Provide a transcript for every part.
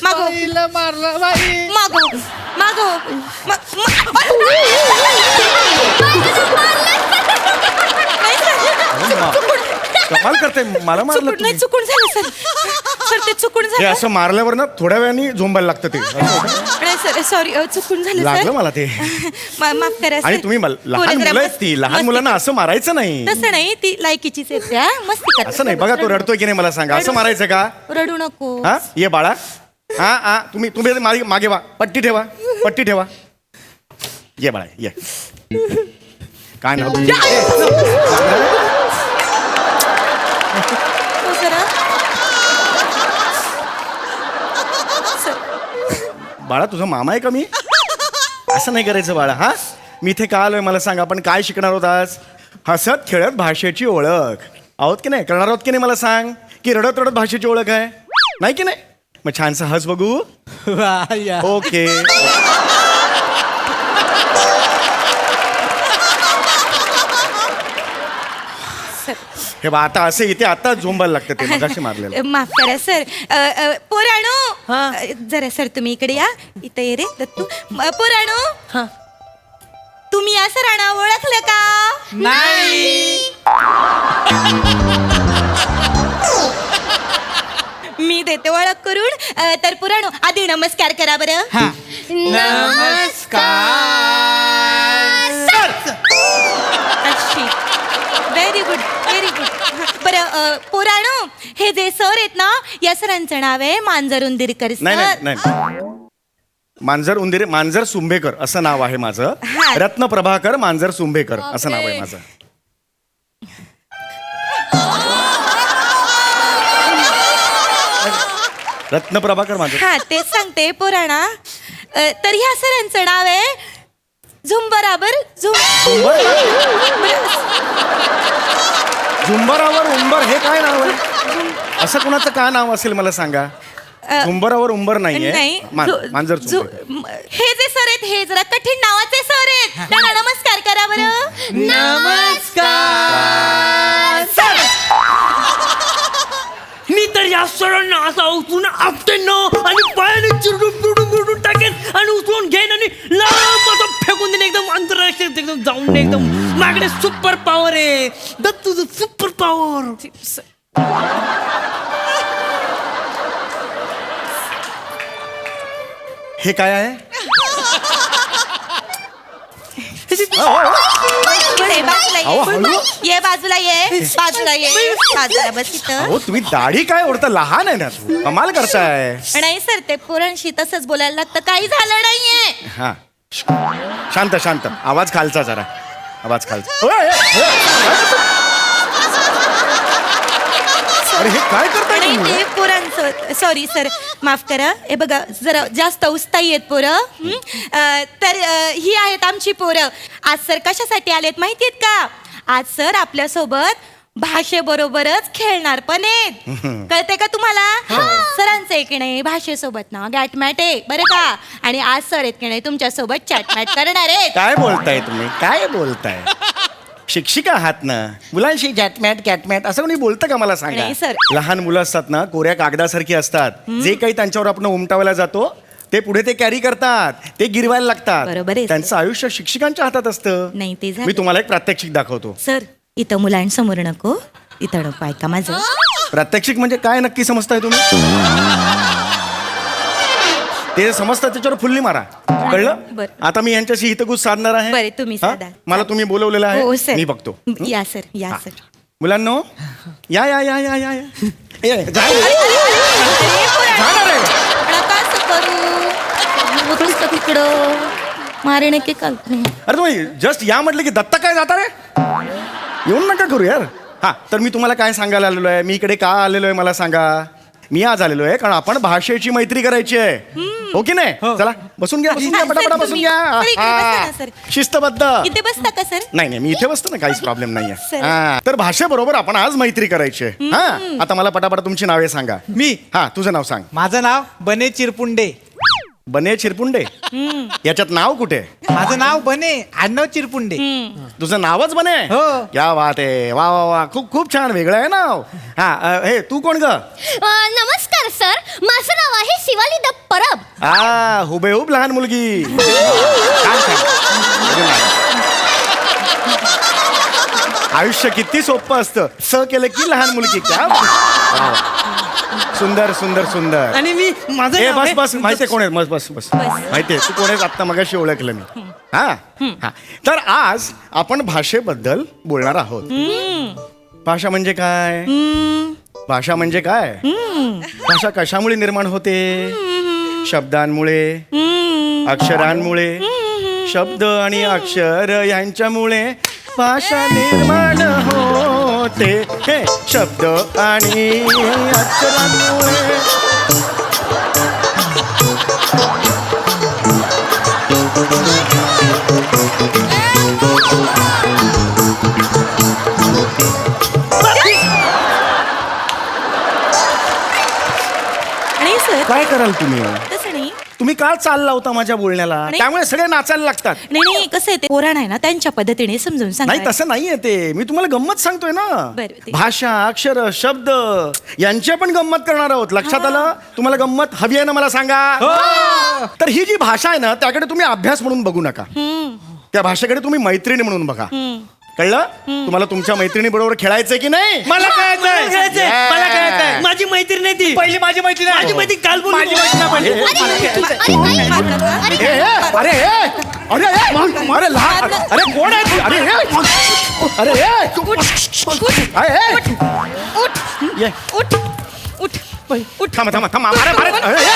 मागो बाईला मारला बाई. मागो मागो कमाल करते, मला मारलं नाही तुम्ही. चुकून झालं सर सर ते चुकून हे झालं असं मारल्यावर ना थोड्या वेळाने झोंबायला लागतं ते. नाही सर सॉरी चुकून झालं लागलं सर मला ते. माफ करा आणि सर. तुम्ही लहान पोरं जरा मुलं आहेत ती, लहान मस्ती- मुलांना असं मारायचं नाही. तसं नाही ती लायकीचीच आहे त्या मस्ती करतात. असं नाही बघा, तो रडतोय की नाही मला सांगा. असं मारायचं का? रडू नको हा ये बाळा. हा हा तुम्ही तुम्ही मागे वा, पट्टी ठेवा, पट्टी ठेवा. ये बाळा ये. काय नाव तुझं? हो जरा बाळा तुझा मामा आहे का मी? असं नाही करायचं बाळा. हा मी इथे का आलोय मला सांगा. आपण काय शिकणार आहोत आज? हसत खेळत भाषेची ओळख आहोत की नाही? करणार आहोत की नाही मला सांग. की रडत रडत भाषेची ओळख आहे नाही की नाही? मग छानसं हस बघू. वा, या. ओके. हे बा आता असे इथे आता झोंबायला लागतं ते मगाशी मारलेलं. माफ करा सर पोराणू हा. जरा सर तुम्ही इकडे या. इथे ये रे दत्तू. पोराणू हा. तुम्ही या सरांना ओळखलं का? नाही. मी देते ओळख करून. तर पुराणू आधी नमस्कार करा बरं. हा. नमस्कार. अशी व्हेरी गुड व्हेरी गुड. बरं पुराणू हे जे सर आहेत ना या सरांचं नाव आहे मांजर उंदीरकर नाही सर. नाही नाही मांजर सुंभेकर असं नाव आहे माझं. हा. रत्न प्रभाकर मांजर सुंभेकर असं नाव आहे माझं. रत्न प्रभाकर माझं. हा तेच सांगते पुराणा. तर ह्या सरांचं नाव आहे झुंबराबर झुंबरावर उंबर हे काय नाव आहे? असं कोणाचं काय नाव असेल मला सांगा. झुंबरावर उंबर नाहीये. नाही मांजर सुंभेकर. हे जे सर आहेत हे जरा कठीण नावाचे सर आहेत. त्यांना नमस्कार करा बरं. नमस्कार. मी तर या सरांना असा उचलून आपटेन ना आणि पायाने चिरडून टाकेन आणि उचलून घेईन आणि लांब असं फेकून देईन. एकदम आंतरराष्ट्रीय एकदम जाऊन एकदम माझ्याकडे सुपर पॉवर आहे. तुझं सुपर पॉवर. हे काय आहे? ये बाजूला अहो, हळू. ये बाजूला ये बाजूला ये बाजूला बस इथं. हो तुम्ही दाढी काय ओढता? लहान आहे ना तू. कमाल करताय. नाही सर ते पोरांशी तसंच बोलायला लागतं. काही झालं नाहीये. हा शांत शांत. आवाज खालचा जरा. आवाज खालचा. ओय, ओय, ओय. अरे हे काय करताय नाही तुम्ही? ते पोरांचं सॉरी सर माफ करा. हे बघा जरा जास्त उस्ताई आहेत पोरं. तर ही आहेत आमची पोरं. आज सर कशासाठी आलेत माहितीयेत का? आज सर आपल्यासोबत भाषेबरोबरच खेळणार पण आहेत. कळते का तुम्हाला? सरांचं आहे की नाही भाषेसोबत ना गॅटमॅट आहे बरं का. आणि आज सर आहेत की नाही तुमच्यासोबत चॅटमॅट करणार आहेत. काय बोलताय तुम्ही? काय बोलताय? शिक्षिका आहात ना. मुलांशी जॅटमॅट कॅटमॅट असं कोणी बोलतं का मला सांगा. नाही, सर. लहान मुलं असतात ना कोऱ्या कागदासारखी असतात. जे काही त्यांच्यावर आपण उमटावायला जातो ते पुढे ते कॅरी करतात. ते गिरवायला लागतात. बरोबर आहे, सर. त्यांचं आयुष्य शिक्षकांच्या हातात असतं. नाही ते झालं. मी तुम्हाला एक प्रात्यक्षिक दाखवतो. सर इथं मुलांसमोर नको. इथं नको ऐका माझं. प्रात्यक्षिक म्हणजे काय नक्की समजताय तुम्ही? ते समजतात त्याच्यावर फुल्ली मारा. कळलं? बरं. आता मी यांच्याशी हितगुज साधणार आहे. बरं, तुम्ही हा? साधा. मला तुम्ही बोलवलेलं हो आहे. सर मी बघतो. या सर या हा. सर. मुलांनो या या या या या या. ए, जा. अरे, जाणार आहे. नका असं करू. होतोस का तिकडं मारणे की कल्पने. अरे तुम्ही जस्ट या म्हटलं की दत्ता काय जाता रे? येऊन नका करू यार. हा तर मी तुम्हाला काय सांगायला आलेलो आहे. मी इकडे का आलेलो आहे मला सांगा. मी आज आलेलो आहे कारण आपण भाषेची मैत्री करायची आहे. हो की नाही? चला बसून घ्या. बसून घ्या, सर, पटापटा बसून तुम्ही- घ्या. सर, इकडे बसा ना, सर. शिस्तबद्ध. इथे बसता का सर? नाही नाही मी इथे बसतो ना. काहीच प्रॉब्लेम नाहीये. सर. हा तर भाषेबरोबर आपण आज मैत्री करायची आहे. हा आता मला पटापट तुमची नावे सांगा. मी हा तुझं नाव सांग. माझं नाव बने चिरपुंडे. बने चिरपुंडे. याच्यात नाव कुठे? माझं नाव बने आडनाव चिरपुंडे. तुझं नावच बने. हो. क्या बात आहे. वा वा वा. खूप खूप छान. वेगळं आहे नाव. हा हे तू कोण ग? नमस्कार सर, माझं नाव आहे शिवाली हुबेहूब लहान मुलगी छान, छान. अजून नाही. आयुष्य किती सोपं असतं. स केलं की लहान मुलगी क्या वा. सुंदर सुंदर सुंदर. आणि मी माझं ए नाव बस आहे- बस माहितीये कोण आहे. बस बस बस माहितीये तू कोण आहेस. आत्ता मगाशी ओळखलं मी. हा हा. तर आज आपण भाषेबद्दल बोलणार आहोत. भाषा म्हणजे काय. भाषा म्हणजे काय. भाषा कशामुळे निर्माण होते. शब्दांमुळे, अक्षरांमुळे. शब्द आणि अक्षर यांच्यामुळे भाषा निर्माण होते. हे शब्द आणि अक्षरांमुळे. नाही सर काय कराल तुम्ही. तसं नाही. तुम्ही का चालला होता माझ्या बोलण्याला. नाही. त्यामुळे सगळे नाचायला लागतात. नाही कसं आहे ते पोराण आहे ना त्यांच्या पद्धतीने समजून सांगा. नाही तसं नाहीये ते. मी तुम्हाला गंमत सांगतोय ना. बरं, ते- भाषा अक्षर शब्द यांची पण गंमत करणार आहोत. लक्षात आलं. तुम्हाला गंमत हवी आहे ना मला सांगा. तर ही जी भाषा आहे ना त्याकडे तुम्ही अभ्यास म्हणून बघू नका. त्या भाषेकडे तुम्ही मैत्रिणी म्हणून बघा. कळलं. तुम्हाला तुमच्या मैत्रिणी बरोबर खेळायचंय की नाही. मला कळायचंय Yes. मला कळायचंय. माझी मैत्रीण नाही ती. पहिली माझी मैत्रीण आहे. माझी मैत्रीण काल बोलली. माझी मैत्रीण आहे पहिली. ए, ए, अरे ए, अरे ए, अरे लहान अरे कोण आहे तू? अरे ए, अरे ए, अरे ए. ये. थांबा थांबा थांबा. अरे अरे अरे ए,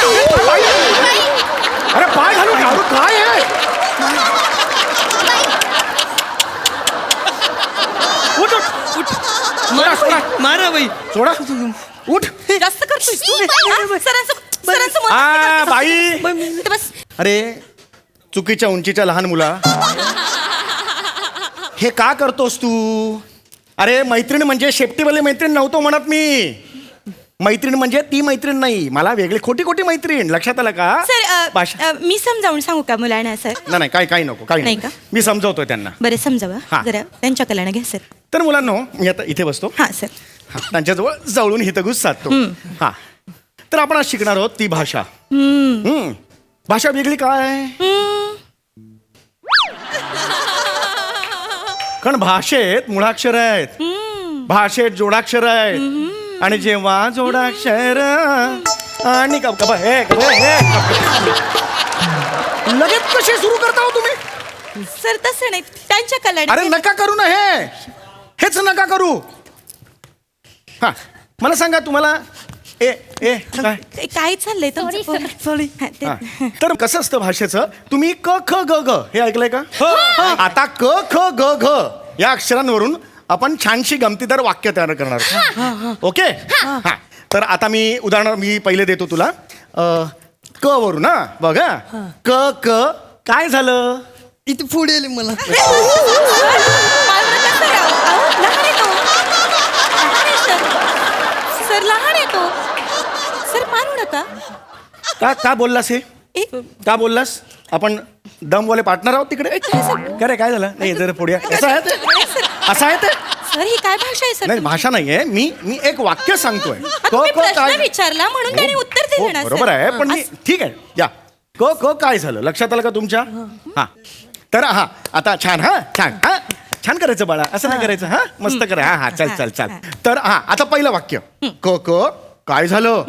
अरे पाय घालू घालू काय आहे. उठ उठ उठ. सोडा सोडा मारा बाई. सोडा उठ. जास्त करतोय तू. सरांचं मन आ असतं का? बाई. इथं बस. अरे चुकीच्या उंचीच्या लहान मुला हे का करतोस तू. अरे मैत्रीण म्हणजे शेपटीवाली मैत्रीण नव्हतो म्हणत मी. मैत्रीण म्हणजे ती मैत्रीण नाही. मला वेगळी खोटी खोटी मैत्रीण. लक्षात आलं का. सर भाषा मी समजावून सांगू का मुलांना सर. नाही नाही काही नको काही नाही नको. का? मी समजवतोय त्यांना. बरे समजावं हा. जरा त्यांच्या कलानं घ्या सर. तर मुलांनो मी आता इथे बसतो. हा सर. हा, त्यांच्याजवळ जवळून हितगुज साधतो. हा तर आपण आज शिकणार आहोत ती भाषा. भाषा वेगळी काय. कारण भाषेत मुळाक्षर आहेत. भाषेत जोडाक्षर आहेत. आणि जेव्हा जोडाक्षर आणि लगेच कसे सुरू करता हो तुम्ही. सर तसं नाही त्यांच्या कलानं. अरे नका करू ना हेच नका करू. हा मला सांगा तुम्हाला ए ए काय काय चाललंय तुमचं पोरं? हा, ते- हा. तर कसं असतं भाषेचं. तुम्ही क ख ग घ हे ऐकलंय का. आता क ख ग घ या अक्षरांवरून आपण छानशी गमतीदार वाक्य तयार करणार आहोत. ओके हा तर आता मी उदाहरण मी पहिले देतो तुला. क वरून ना बघा. क क काय झालं. इथे पुढे येईल मला. मारून कसं आहे? अहो, लहान आहे तो. लहान आहे सर. सर लहान आहे तो. सर मारू नका. का बोललास हे. ए, का बोललास. आपण दमवाले पार्टनर आहोत तिकडे. काय रे काय झालं. नाही जरा पुढे असं आहे ते. असं आहे ते. सर ही काय भाषा आहे सर. नाही भाषा नाहीये. मी एक वाक्य सांगतोय. हा, तुम्ही प्रश्न विचारला म्हणून त्यांनी उत्तर हो, दिलं ना सर. बरोबर आहे पण मी ठीक आहे या क क काय झालं लक्षात आलं का तुमच्या. हा तर हा आता छान छान करायचं बाळा. असं नाही करायचं. हा मस्त करा. हा चल चल चल. तर हा आता पहिलं वाक्य. क क काय झालं.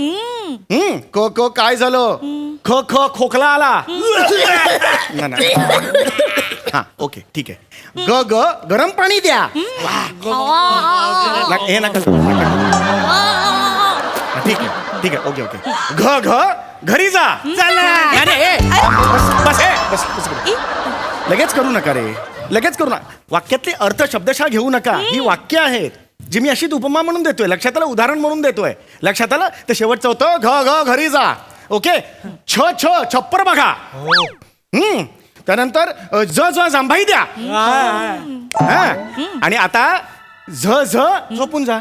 क क काय झालं. ख ख खोकला आला. नाही, नाही. हा ओके ठीक आहे. ग ग गरम पाणी द्या. हे नका ठीक आहे ओके घ घ घरी जा. अरे ए, बस बस. लगेच करू नका रे. लगेच करू नका. वाक्यातले अर्थ शब्दशः घेऊ नका. ही वाक्य आहेत जी मी अशीच उपमा म्हणून देतोय. लक्षात आलं. उदाहरण म्हणून देतोय. लक्षात आलं. ते शेवटचं होतं घ घ घरी जा. ओके छ छ छप्पर बघा. त्यानंतर ज ज जांभाई द्या. हा. आणि आता झ झ झोपून जा.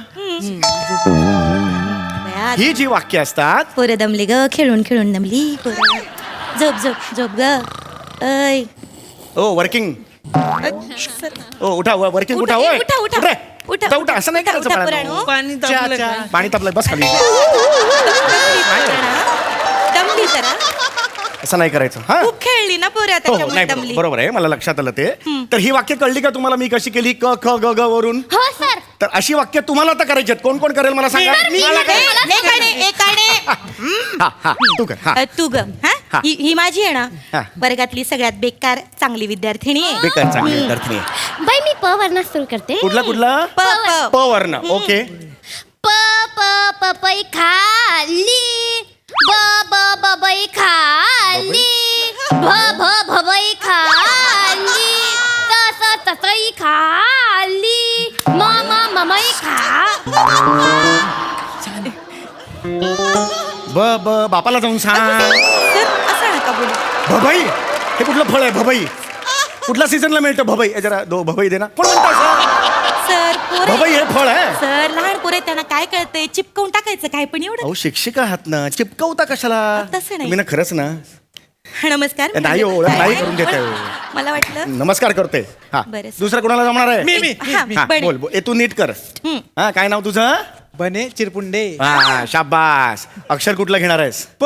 ही जी वाक्य असतात. पोरं दमली ग खेळून खेळून दमली पोरं. झोप झोप झोप ग. ऐ ओ वर्किंग. सर. ओ उठा वर्किंग उठा. उठा, ओय. उठा, उठा. उठ रे. उठा. उठा असं नाही करायचं उठा, बाळांनो. पोरांनो. पाणी तापलं का? पाणी तापलं बस खाली. दमली जरा. असं नाही करायचं हा खूप खेळली ना पोरं हो त्याच्यामुळे नाही दमली. बरोबर आहे मला लक्षात आलं ते तर ही वाक्य कळली का तुम्हाला मी कशी केली क ख ग ग वरून हो सर. तर अशी वाक्य तुम्हाला आता करायची आहेत कोण कोण करेल मला सांगा हा हा तू कर हा तू ग हा. हा ही माझी आहे हा. ना वर्गातली सगळ्यात बेकार चांगली विद्यार्थिनी आहे. बेकार चांगली विद्यार्थी आहे. बाई मी प वर्ण सुरू करते. कुठला प प प वर्ण ओके प प पपई खाली ब ब बबई खाली भ भ भबई खाली त स तसई खाली म म ममई खा. ब ब बापाला जाऊन सांग सर असं नका बोलू. भबाई हे कुठलं फळ आहे भबाई कुठल्या सीझनला मिळतं भबाई हे जरा दो भबाई दे ना कोण म्हणतं असं? सर पोर भबाई हे फळ आहे सर लहान पोरे त्यांना काय कळतंय चिपकवून टाकायचं काय पण एवढं. अहो शिक्षिका आहात ना चिपकवता कशाला तसं नाही. मी ना खरंच ना नमस्कार नाही हो, ओळख नाही करून देत आहे. मला वाटलं नमस्कार करते हा बरं, सर. दुसरं कोणाला जमणार आहे हा, हा, बने. बोल बोल ए, तू नीट कर हम्म. हा काय नाव तुझं बने चिरपुंडे हा शाबास अक्षर कुठलं घेणार आहेस प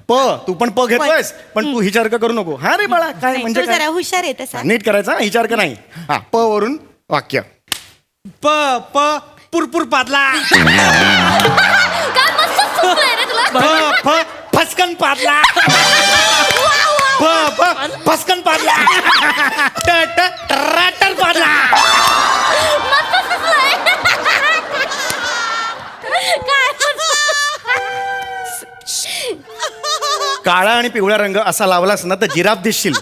प तू पण प घेतोयस पण तू हिचार करू नको हा रे बाळा काय नाही, म्हणजे तो जरा काय हुशार आहे तसा. नीट करायचा हिचार का नाही हा प वरून वाक्य प प पुरपुर पादला काय मस्त सुचलंय रे तुला. फ फ फसकन पादला फ फ फसकन पादला ट ट ट्रॅक्टर पादला मस्त सुचलंय. काय काळा आणि पिवळा रंग असा लावलास ना तर जिराफ दिसशील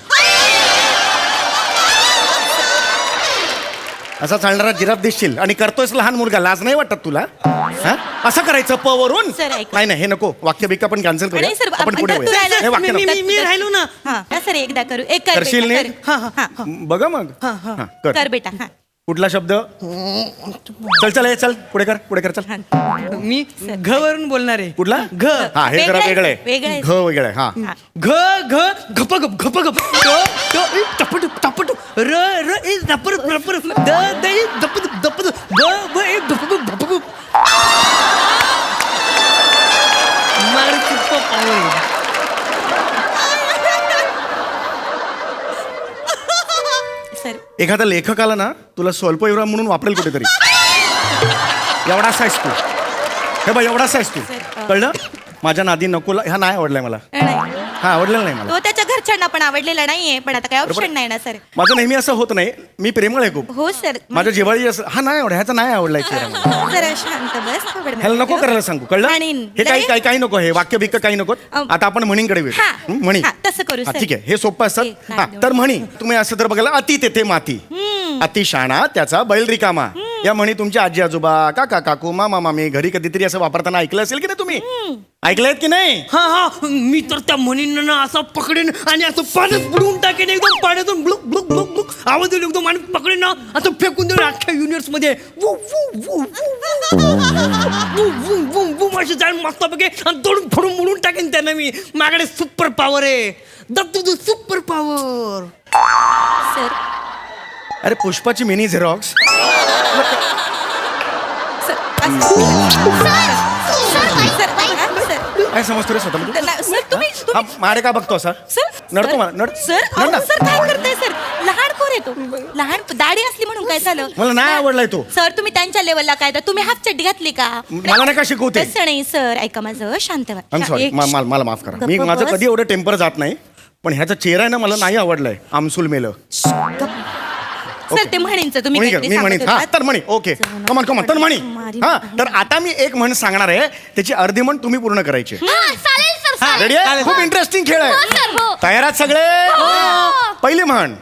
असा चालणारा जिराफ दिसशील आणि करतोयस लहान मुलगा लाज नाही वाटत तुला हा असं करायचं प वरून सर, ऐका. नाही नाही हे नको वाक्य बिक्य आपण कॅन्सल नाही सर करूया आपण पुढे तू वळूया. राहिला. हे वाक्य नको. मी राहिलो ना हा सर एकदा करू एक कर करशील बेटा, नीट? कर. हा. बघा मग हा, कर कर बेटा हा कुठला शब्द चल चल हे चल पुढे कर चल मी घ वरून बोलणार आहे कुठला घ हा हे जरा वेगळं आहे, वेगळं वेगळं आहे आहे. घ वेगळं आहे हा हा. घ घ घपगप घपगप टपटुप टपटुप र र ए दपर दपर द द ए दपदुप दपदुप ब ब ए धपगप धपगप मारे चुप्प पावर सर एखादा लेखक आला ना तुला स्वल्पयुरा म्हणून वापरेल कुठेतरी एवढासा आहेस तू हे बघ एवढासा आहेस तू कळलं माझ्या नादी नकोला हा नाही आवडलाय मला नाही हा आवडलेला नाही मला तो त्याच्या घरच्यांना पण आवडलेला नाहीये पण आता काय ऑप्शन नाही ना सर. माझं नेहमी असं होत नाही मी प्रेमळ आहे खूप हो सर माझ्या जिव्हाळी असं हा नाही आवड ह्याचा नाही आवडलाय चेहरा मला. जरा शांत बस थोडं ह्याला नको करायला सांगू कळलं आणि हे काही लय- काही काही नको हे वाक्य बिक्य काही नको आता आपण म्हणींकडे वेळ हा, म्हणी हा, तसं करू, हा, सर. ठीक आहे हे सोपं असतात एक, हा नाही, तर म्हणी तुम्ही असं तर बघायला अति तेथे माती अति शाणा त्याचा बैल रिकामा या म्हणी तुमच्या आजी आजोबा काका काकू मामा मामी घरी कधीतरी असं वापरताना ऐकलं असेल की नाही तुम्ही ऐकलंयत की नाही हा हा मी तर त्या म्हणींना ना असं पकडेन आणि असं पाण्यात बुडवून टाकेन एकदम पाण्यातून ब्लुक ब्लुक ब्लुक ब्लुक आवाज येईल एकदम आणि पकडेन ना असं फेकून देऊन अख्ख्या युनिवर्स मध्ये वू, वू, वू, वू, वू, वू, वू, वू, वू, अशी जाऊन मस्त बघे आणि तोडून फोडून मुडून टाकेन त्यांना मी माझ्याकडे सुपर पॉवर आहे दत्तू सुपर पॉवर सर अरे पुष्पाची मिनी झेरॉक्स सर काय समजतो रे स्वतः सर तुम्ही हा मारे का बघतो असा सर नडतो मला नड सर नड ना. सर काय करताय सर लहान पोर आहे तो लहान दाढी असली म्हणून काय झालं मला नाही आवडलाय तो सर तुम्ही त्यांच्या लेवलला काय तर तुम्ही हाफ चड्डी घातली का मला नाही का शिकवते तसं नाही सर ऐका माझं शांत व्हा. आय सॉरी एक- मला माफ करा मी गप्प माझं बस. कधी एवढं टेम्पर जात नाही पण ह्याचा चेहरा आहे ना मला नाही आवडलाय आमसूल मेलं सर ते म्हणींचं तुम्ही म्हणी काहीतरी मी म्हणी सांगत हा होतात. तर म्हणी ओके कमान कमान तर म्हणी हा तर आता मी एक म्हण सांगणार आहे त्याची अर्धी म्हण तुम्ही पूर्ण करायची चालेल सर चालेल. रेडी आहे खूप इंटरेस्टिंग खेळ हो, आहे सर, हो. तयार आहात सगळे पहिली म्हण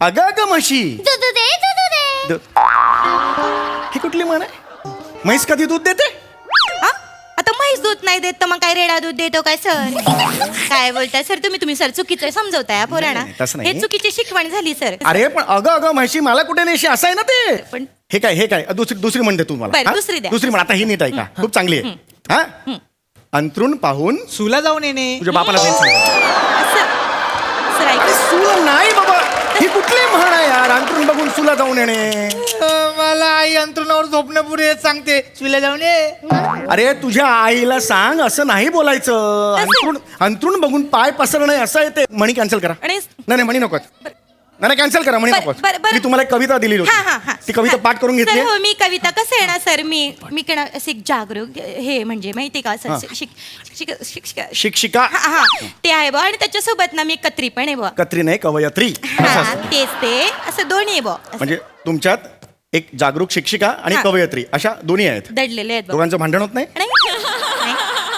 अग अग म्हशी दूध दे दूध दे. ही कुठली म्हण आहे म्हैस कधी दूध देते हा? आता म्हैस दूध नाही देत तर मग काय रेडा दूध देतो काय सर काय बोलताय सर तुम्ही सर चुकीचं समजवताय पोराणा नाही, तसं नाही. हे चुकीची शिकवण झाली सर अरे पण अगं अगं म्हशी मला कुठे नेशी असं आहे ना ते पण- हे काय दुसरी म्हणते तू मला बरं, हा? दुसरी द्या. दुसरी म्हण आता ही नीट आहे का खूप चांगली आहे हा अंतरून पाहून सुला जाऊन येणे तुझ्या बापाला जाऊन सांग सर सर ऐका सुला नाही बाबा ही कुठली म्हण आहे यार अंतरून बघून सुला जाऊन येणे मला मला आई अंतरुणावर झोपण्यापूर्वी सांगते सुईला जाऊन ये. अरे तुझ्या आईला सांग असं नाही बोलायचं. अंतरुण बघून पाय पसरणं असं आहे ते. म्हणी कॅन्सल करा. आणि नाही म्हणी नको. नाही कॅन्सल करा म्हणी नको. मी तुम्हाला एक कविता दिली हा, हा, होती हा. ती कविता पाठ करून घेतली. सर हो मी कविता कसं आहे ना सर मी केलं असे एक जागरूक हे म्हणजे माहिती का असं शिक्षिका हा ते आहे बा आणि त्याच्यासोबत ना मी कत्री पण आहे बा. कत्री नाही कवयत्री असं हा असतं. तेच ते असं दोन्ही आहे बा. म्हणजे तुमच्यात एक जागरूक शिक्षिका आणि हा. कवयत्री अशा दोन्ही आहेत. दडलेले आहेत बा. दोघांचं भांडण होत नाही, नाही,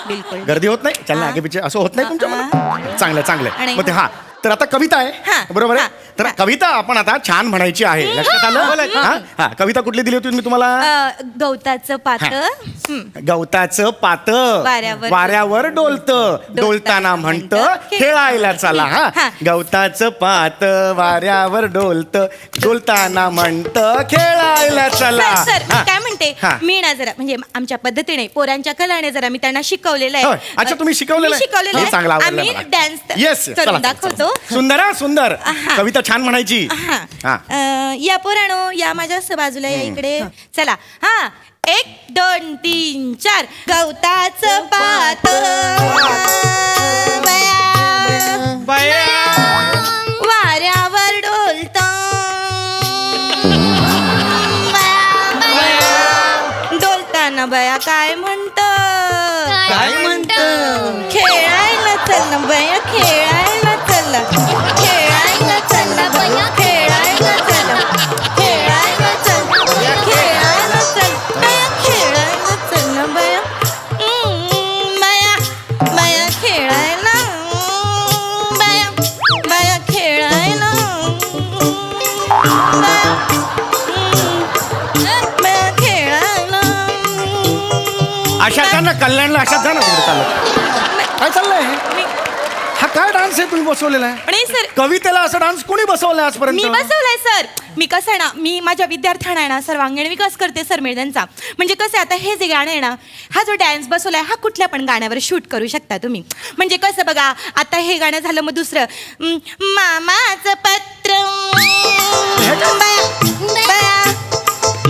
बिलकुल गर्दी होत नाही, चाललं हा. आगे पिछे असं होत नाही हा, तुमच्या चांगलं चांगलं आणि- मग ते हा तर आता कविता हा, आहे बरोबर आहे. हा, तर हा. कविता आपण आता छान म्हणायची आहे. लक्षात आलं. हा हा कविता कुठली दिली होती मी तुम्हाला. गवताचं पात गवताचं पात वाऱ्यावर- वाऱ्यावर डोलत डोलताना म्हणत खेळायला चला. हा. हा गवताचं पात वाऱ्यावर डोलत डोलताना म्हणत खेळायला चला. सर मी हा. काय म्हणते हा. मी ना जरा म्हणजे आमच्या पद्धतीने पोरांच्या कलाने जरा मी त्यांना शिकवलेलं होय. आहे. अच्छा तुम्ही शिकवलेलं मी शिकवलेलं हे आहे. चांगलं आवडलं आम्ही मला. डान्स येस करून दाखवतो. सुंदर हा, सुंदर हा. कविता छान म्हणायची. हा. हा या पोरानो या माझ्या बाजूला या इकडे चला. हा 1 2 3 4 गवताचं पात वाऱ्यावर डोलत डोलताना बया काय म्हणत काय म्हणतं? खेळायला चल ना बया खेळायला चल खेळायला चल ना बया खेळायला चल खेळायला चल खेळायला चल बया खेळायला चल ना बया बया बया खेळायला बया बया खेळायला बया खेळायला अशा जा ना कल्याणला अशाच जा ना तिकडे चालत. काय चाललंय मी हा काय डान्स आहे तुम्ही बसवलेला आहे. नाही सर कवितेला असं डान्स कोणी बसवलाय मी आजपर्यंत. बसवलाय सर. मी कसं आहे ना मी माझ्या विद्यार्थ्यांना आहे ना सर्वांगीण विकास करते सर मी त्यांचा. म्हणजे कसं आहे आता हे जे गाणं आहे ना हा जो डान्स बसवलाय हा कुठल्या पण गाण्यावर शूट करू शकता तुम्ही. म्हणजे कसं बघा आता हे गाणं झालं मग दुसरं मामाचं पत्र बया, बया,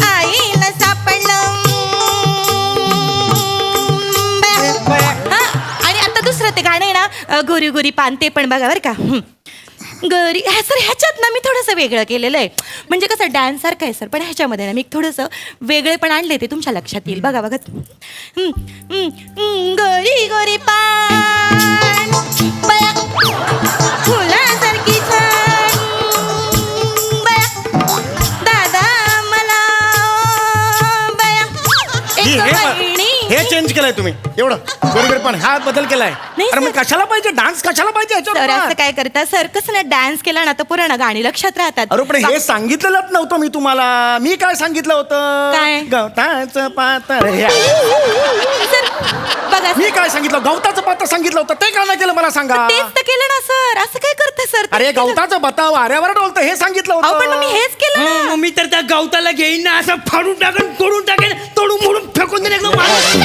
आईला सापडलं बया. हा, आणि आता दुसरं ते गाणं आहे ना गोरी गोरी पान ते पण बघा बरं का. गरी सर ह्याच्यात ना मी थोडंसं वेगळं केलेलं आहे. म्हणजे कसं डान्स सारखं आहे सर पण ह्याच्यामध्ये ना मी थोडंसं वेगळे पण आणले ते तुमच्या लक्षात येईल बघा बघा. गोरी गोरी पान बया फुलासारखी छान बया दादा मला बया हे एक हे बहिणी हे चेंज केलंय तुम्ही एवढं बरोबर पण हा बदल केलाय. नाही, अरे मग सर. कशाला पाहिजे डान्स कशाला पाहिजे सर असं ह्याच्यावर. काय करता सर कसं ना डान्स केला ना तर पुराणा गाणी लक्षात राहतात. अरे पण हे सांगितलेलंच नव्हतं मी तुम्हाला. मी काय सांगितलं होतं काय? गवताचं पातर हे. सर बघा मी काय सांगितलं गवताचं पात्र सांगितलं होतं ते का नाही केलं मला सांगा. तेच तर केलं ना सर असं काय करता सर. अरे गवताचं बता वाऱ्यावर डोलतं हे सांगितलं अहो पण मग मी होतं. हेच केलं ना. मग मी तर त्या गवताला घेईन ना असं फाडून टाकेन तोडून टाकेन तोडून मोडून फेकून देईन एकदम मारून.